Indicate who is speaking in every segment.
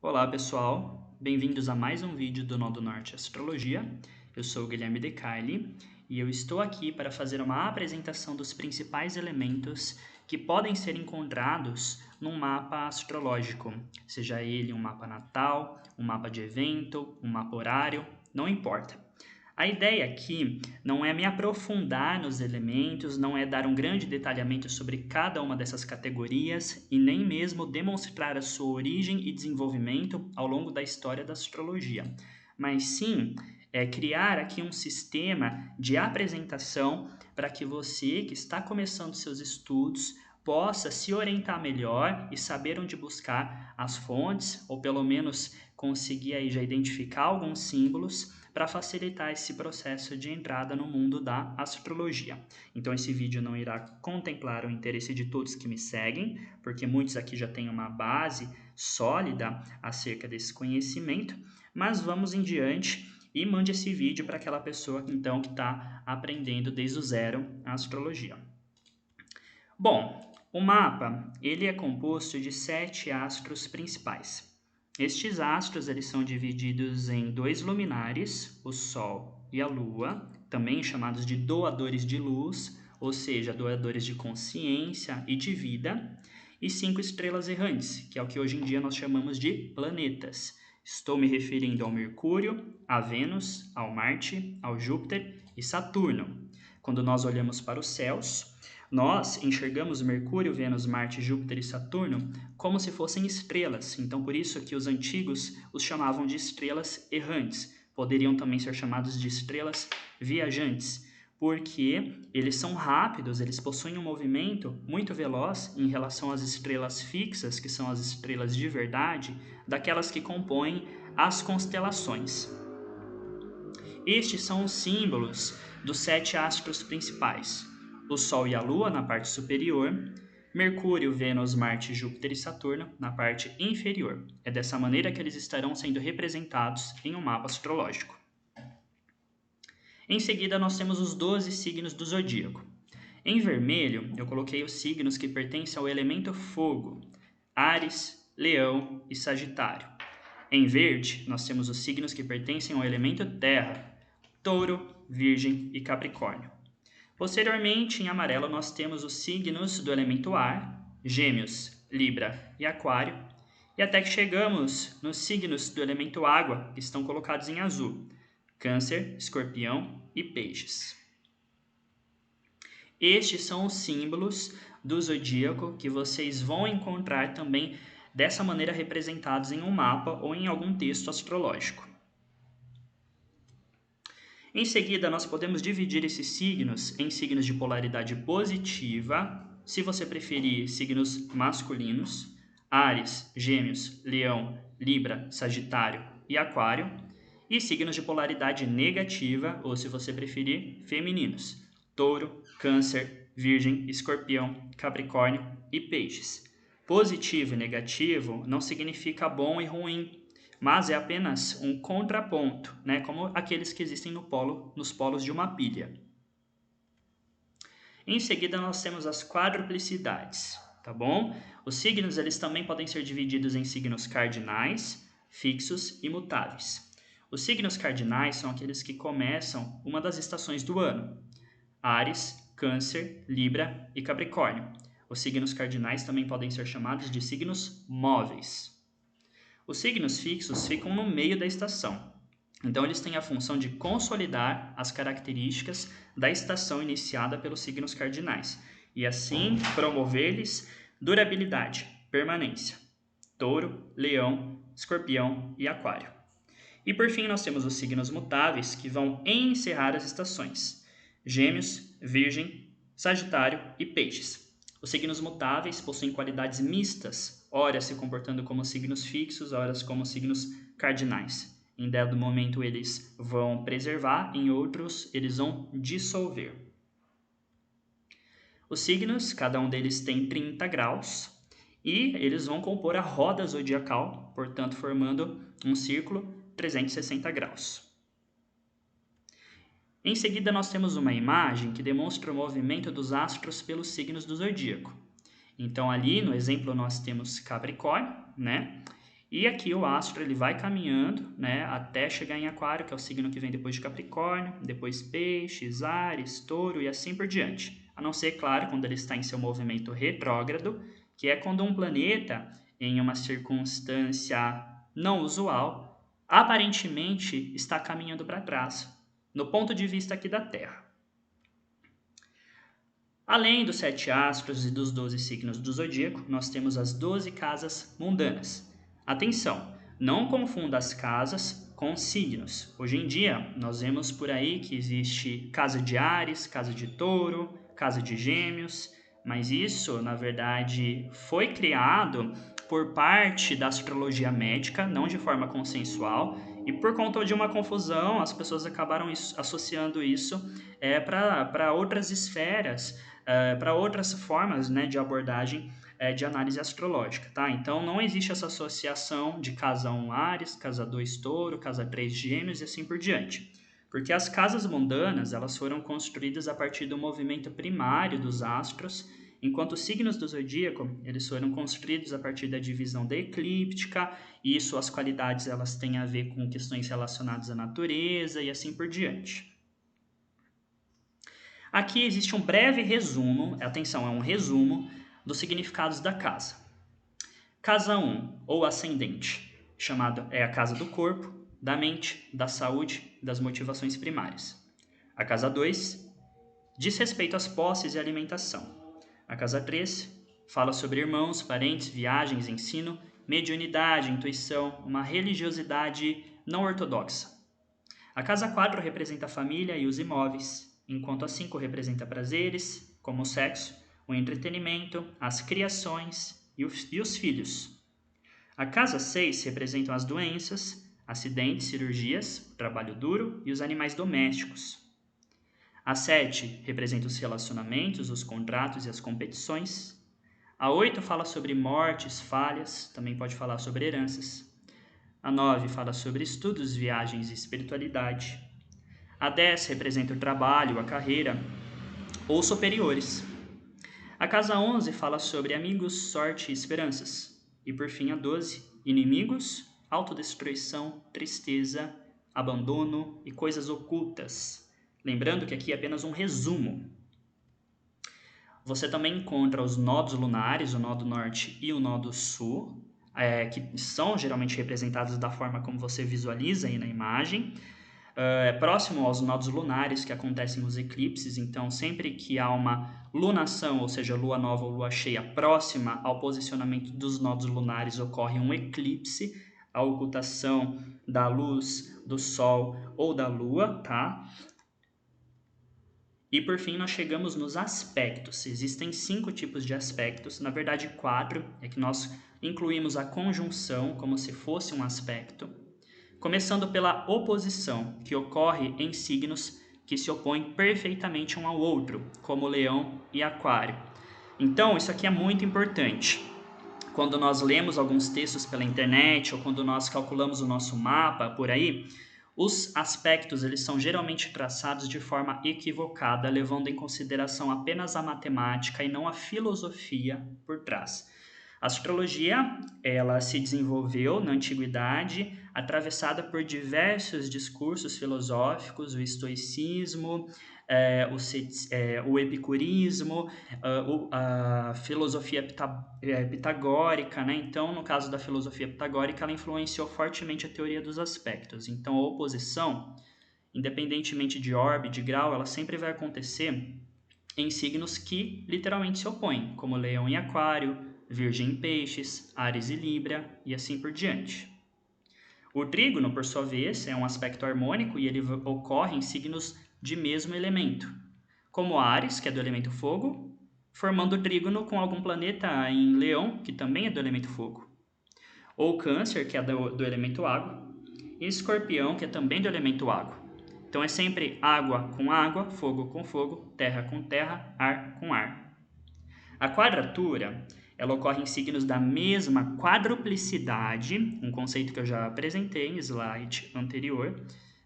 Speaker 1: Olá pessoal, bem-vindos a mais um vídeo do Nó do Norte Astrologia. Eu sou o Guilherme De Carli e eu estou aqui para fazer uma apresentação dos principais elementos que podem ser encontrados num mapa astrológico, seja ele um mapa natal, um mapa de evento, um mapa horário, não importa. A ideia aqui não é me aprofundar nos elementos, não é dar um grande detalhamento sobre cada uma dessas categorias e nem mesmo demonstrar a sua origem e desenvolvimento ao longo da história da astrologia, mas sim criar aqui um sistema de apresentação para que você que está começando seus estudos possa se orientar melhor e saber onde buscar as fontes, ou pelo menos conseguir aí já identificar alguns símbolos para facilitar esse processo de entrada no mundo da astrologia. Então esse vídeo não irá contemplar o interesse de todos que me seguem, porque muitos aqui já têm uma base sólida acerca desse conhecimento, mas vamos em diante e mande esse vídeo para aquela pessoa então que está aprendendo desde o zero a astrologia. Bom, o mapa ele é composto de 7 astros principais. Estes astros eles são divididos em 2 luminares, o Sol e a Lua, também chamados de doadores de luz, ou seja, doadores de consciência e de vida, e 5 estrelas errantes, que é o que hoje em dia nós chamamos de planetas. Estou me referindo ao Mercúrio, a Vênus, ao Marte, ao Júpiter e Saturno. Quando nós olhamos para os céus, nós enxergamos Mercúrio, Vênus, Marte, Júpiter e Saturno como se fossem estrelas, então por isso que os antigos os chamavam de estrelas errantes. Poderiam também ser chamados de estrelas viajantes, porque eles são rápidos, eles possuem um movimento muito veloz em relação às estrelas fixas, que são as estrelas de verdade, daquelas que compõem as constelações. Estes são os símbolos dos 7 astros principais: o Sol e a Lua na parte superior, Mercúrio, Vênus, Marte, Júpiter e Saturno na parte inferior. É dessa maneira que eles estarão sendo representados em um mapa astrológico. Em seguida, nós temos os 12 signos do zodíaco. Em vermelho, eu coloquei os signos que pertencem ao elemento fogo: Áries, Leão e Sagitário. Em verde, nós temos os signos que pertencem ao elemento terra: Touro, Virgem e Capricórnio. Posteriormente, em amarelo, nós temos os signos do elemento ar: Gêmeos, Libra e Aquário. E até que chegamos nos signos do elemento água, que estão colocados em azul: Câncer, Escorpião e Peixes. Estes são os símbolos do zodíaco que vocês vão encontrar também dessa maneira representados em um mapa ou em algum texto astrológico. Em seguida, nós podemos dividir esses signos em signos de polaridade positiva, se você preferir signos masculinos: Áries, Gêmeos, Leão, Libra, Sagitário e Aquário, e signos de polaridade negativa, ou se você preferir, femininos: Touro, Câncer, Virgem, Escorpião, Capricórnio e Peixes. Positivo e negativo não significa bom e ruim, mas é apenas um contraponto, né? Como aqueles que existem nos polos de uma pilha. Em seguida, nós temos as quadruplicidades, tá bom? Os signos eles também podem ser divididos em signos cardinais, fixos e mutáveis. Os signos cardinais são aqueles que começam uma das estações do ano: Áries, Câncer, Libra e Capricórnio. Os signos cardinais também podem ser chamados de signos móveis. Os signos fixos ficam no meio da estação, então eles têm a função de consolidar as características da estação iniciada pelos signos cardinais e assim promover-lhes durabilidade, permanência: Touro, Leão, Escorpião e Aquário. E por fim nós temos os signos mutáveis que vão encerrar as estações: Gêmeos, Virgem, Sagitário e Peixes. Os signos mutáveis possuem qualidades mistas, ora se comportando como signos fixos, ora como signos cardinais. Em dado momento eles vão preservar, em outros eles vão dissolver. Os signos, cada um deles tem 30 graus e eles vão compor a roda zodiacal, portanto formando um círculo 360 graus. Em seguida, nós temos uma imagem que demonstra o movimento dos astros pelos signos do zodíaco. Então, ali no exemplo, nós temos Capricórnio, né? E aqui o astro ele vai caminhando, né, até chegar em Aquário, que é o signo que vem depois de Capricórnio, depois Peixes, Áries, Touro e assim por diante. A não ser, claro, quando ele está em seu movimento retrógrado, que é quando um planeta, em uma circunstância não usual, aparentemente está caminhando para trás, no ponto de vista aqui da Terra. Além dos 7 astros e dos 12 signos do zodíaco, nós temos as 12 casas mundanas. Atenção, não confunda as casas com signos. Hoje em dia, nós vemos por aí que existe casa de Áries, casa de Touro, casa de Gêmeos, mas isso, na verdade, foi criado por parte da astrologia médica, não de forma consensual, e por conta de uma confusão, as pessoas acabaram associando isso para outras esferas, para outras formas, né, de abordagem de análise astrológica, tá? Então, não existe essa associação de casa 1 Áries, casa 2 Touro, casa 3 Gêmeos e assim por diante. Porque as casas mundanas, elas foram construídas a partir do movimento primário dos astros, enquanto os signos do zodíaco, eles foram construídos a partir da divisão da eclíptica, e suas qualidades elas têm a ver com questões relacionadas à natureza e assim por diante. Aqui existe um breve resumo, atenção, é um resumo dos significados da casa. Casa 1, ou ascendente, chamado é a casa do corpo, da mente, da saúde, das motivações primárias. A casa 2 diz respeito às posses e alimentação. A casa 3 fala sobre irmãos, parentes, viagens, ensino, mediunidade, intuição, uma religiosidade não ortodoxa. A casa 4 representa a família e os imóveis, enquanto a 5 representa prazeres, como o sexo, o entretenimento, as criações e os filhos. A casa 6 representa as doenças, acidentes, cirurgias, trabalho duro e os animais domésticos. A 7 representa os relacionamentos, os contratos e as competições. A 8 fala sobre mortes, falhas, também pode falar sobre heranças. A 9 fala sobre estudos, viagens e espiritualidade. A 10 representa o trabalho, a carreira ou superiores. A casa 11 fala sobre amigos, sorte e esperanças. E por fim a 12, inimigos, autodestruição, tristeza, abandono e coisas ocultas. Lembrando que aqui é apenas um resumo. Você também encontra os nodos lunares, o nó do norte e o nó do sul, que são geralmente representados da forma como você visualiza aí na imagem. Próximo aos nodos lunares que acontecem nos eclipses, então sempre que há uma lunação, ou seja, lua nova ou lua cheia próxima ao posicionamento dos nodos lunares, ocorre um eclipse, a ocultação da luz do sol ou da lua, tá? E por fim nós chegamos nos aspectos. Existem 5 tipos de aspectos, na verdade 4, é que nós incluímos a conjunção como se fosse um aspecto. Começando pela oposição, que ocorre em signos que se opõem perfeitamente um ao outro, como Leão e Aquário. Então, isso aqui é muito importante. Quando nós lemos alguns textos pela internet ou quando nós calculamos o nosso mapa por aí, os aspectos eles são geralmente traçados de forma equivocada, levando em consideração apenas a matemática e não a filosofia por trás. A astrologia, ela se desenvolveu na antiguidade, atravessada por diversos discursos filosóficos, o estoicismo, o epicurismo, a filosofia pitagórica, né? Então, no caso da filosofia pitagórica, ela influenciou fortemente a teoria dos aspectos. Então, a oposição, independentemente de orbe, de grau, ela sempre vai acontecer em signos que literalmente se opõem, como Leão e Aquário, Virgem e Peixes, Áries e Libra e assim por diante. O trígono, por sua vez, é um aspecto harmônico e ele ocorre em signos de mesmo elemento, como Áries, que é do elemento fogo, formando trígono com algum planeta em Leão, que também é do elemento fogo, ou Câncer, que é do elemento água, e Escorpião, que é também do elemento água. Então é sempre água com água, fogo com fogo, terra com terra, ar com ar. A quadratura, ela ocorre em signos da mesma quadruplicidade, um conceito que eu já apresentei em slide anterior,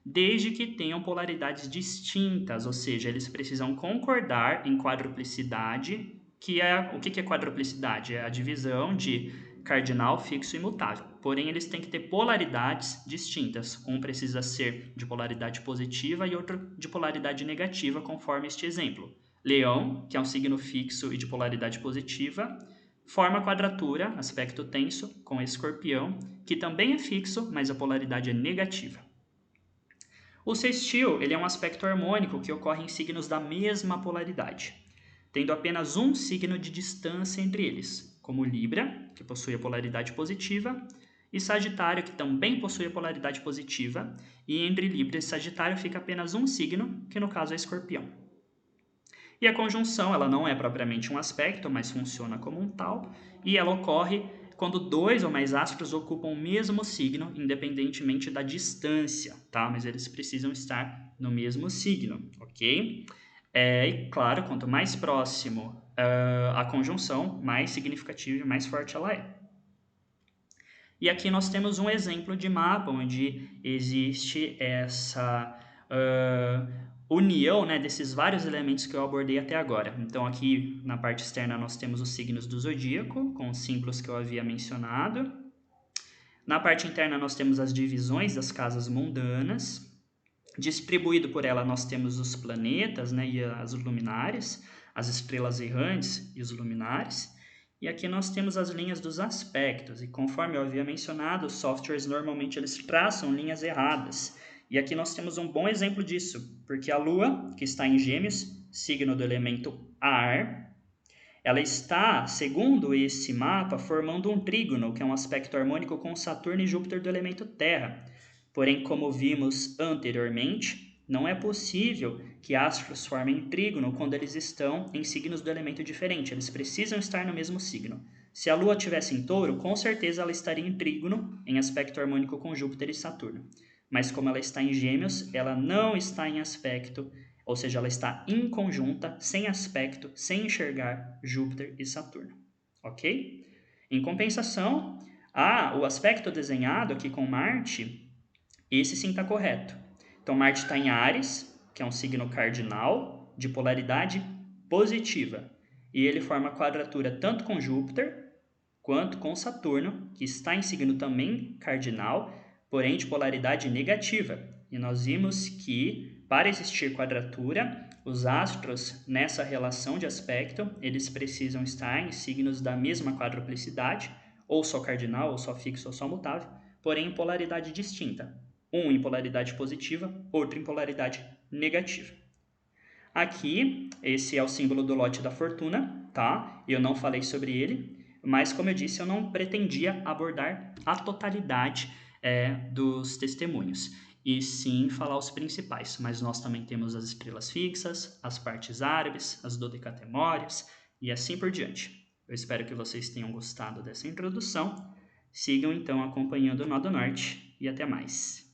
Speaker 1: desde que tenham polaridades distintas, ou seja, eles precisam concordar em quadruplicidade, o que é quadruplicidade? É a divisão de cardinal, fixo e mutável. Porém, eles têm que ter polaridades distintas. Um precisa ser de polaridade positiva e outro de polaridade negativa, conforme este exemplo. Leão, que é um signo fixo e de polaridade positiva, forma quadratura, aspecto tenso, com Escorpião, que também é fixo, mas a polaridade é negativa. O sextil ele é um aspecto harmônico que ocorre em signos da mesma polaridade, tendo apenas um signo de distância entre eles, como Libra, que possui a polaridade positiva, e Sagitário, que também possui a polaridade positiva, e entre Libra e Sagitário fica apenas um signo, que no caso é Escorpião. E a conjunção ela não é propriamente um aspecto, mas funciona como um tal, e ela ocorre quando dois ou mais astros ocupam o mesmo signo, independentemente da distância, tá? Mas eles precisam estar no mesmo signo, ok? E claro, quanto mais próximo a conjunção, mais significativa e mais forte ela é. E aqui nós temos um exemplo de mapa onde existe essa união, né, desses vários elementos que eu abordei até agora. Então aqui na parte externa nós temos os signos do zodíaco, com os símbolos que eu havia mencionado. Na parte interna nós temos as divisões das casas mundanas. Distribuído por ela nós temos os planetas, né, e as luminares, as estrelas errantes e os luminares. E aqui nós temos as linhas dos aspectos, e conforme eu havia mencionado, os softwares normalmente eles traçam linhas erradas. E aqui nós temos um bom exemplo disso, porque a Lua, que está em Gêmeos, signo do elemento ar, ela está, segundo esse mapa, formando um trígono, que é um aspecto harmônico com Saturno e Júpiter do elemento terra. Porém, como vimos anteriormente, não é possível que astros formem trígono quando eles estão em signos do elemento diferente. Eles precisam estar no mesmo signo. Se a Lua estivesse em Touro, com certeza ela estaria em trígono, em aspecto harmônico com Júpiter e Saturno. Mas como ela está em Gêmeos, ela não está em aspecto, ou seja, ela está inconjunta, sem aspecto, sem enxergar Júpiter e Saturno. Ok? Em compensação, o aspecto desenhado aqui com Marte, esse sim está correto. Então, Marte está em Áries, que é um signo cardinal de polaridade positiva. E ele forma quadratura tanto com Júpiter quanto com Saturno, que está em signo também cardinal, porém de polaridade negativa. E nós vimos que, para existir quadratura, os astros nessa relação de aspecto, eles precisam estar em signos da mesma quadruplicidade, ou só cardinal, ou só fixo, ou só mutável, porém em polaridade distinta. Um em polaridade positiva, outro em polaridade negativa. Aqui, esse é o símbolo do lote da fortuna, tá? Eu não falei sobre ele, mas como eu disse, eu não pretendia abordar a totalidade dos testemunhos, e sim falar os principais. Mas nós também temos as estrelas fixas, as partes árabes, as dodecatemórias e assim por diante. Eu espero que vocês tenham gostado dessa introdução. Sigam então acompanhando o Nó do Norte e até mais.